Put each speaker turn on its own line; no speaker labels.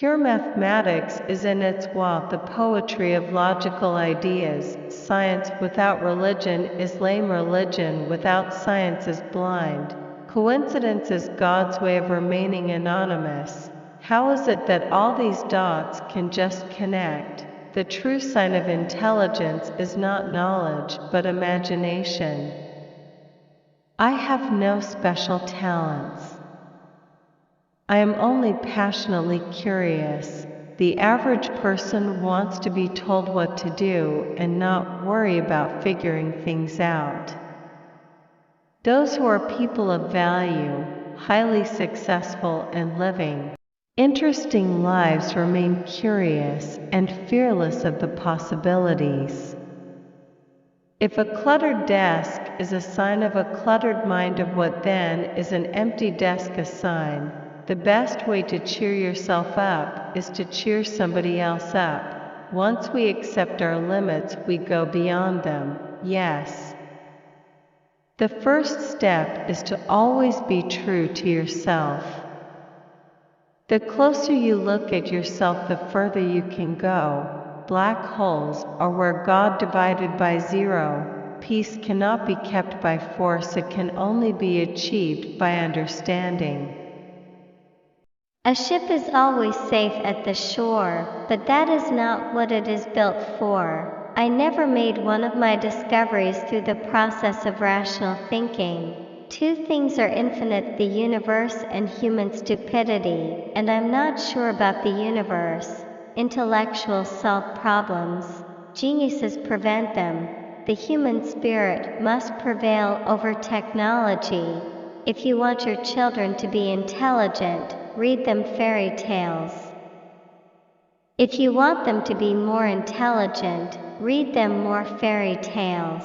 Pure mathematics is in its wealth the poetry of logical ideas. Science without religion is lame, religion without science is blind. Coincidence is God's way of remaining anonymous. How is it that all these dots can just connect? The true sign of intelligence is not knowledge, but imagination. I have no special talents. I am only passionately curious. The average person wants to be told what to do and not worry about figuring things out. Those who are people of value, highly successful and living interesting lives remain curious and fearless of the possibilities. If a cluttered desk is a sign of a cluttered mind, of what then is an empty desk a sign? The best way to cheer yourself up is to cheer somebody else up. Once we accept our limits, we go beyond them. Yes. The first step is to always be true to yourself. The closer you look at yourself, the further you can go. Black holes are where God divided by zero. Peace cannot be kept by force, it can only be achieved by understanding.
A ship is always safe at the shore, but that is not what it is built for. I never made one of my discoveries through the process of rational thinking. Two things are infinite: the universe and human stupidity, and I'm not sure about the universe. Intellectuals solve problems. Geniuses prevent them. The human spirit must prevail over technology. If you want your children to be intelligent, read them fairy tales. If you want them to be more intelligent, read them more fairy tales.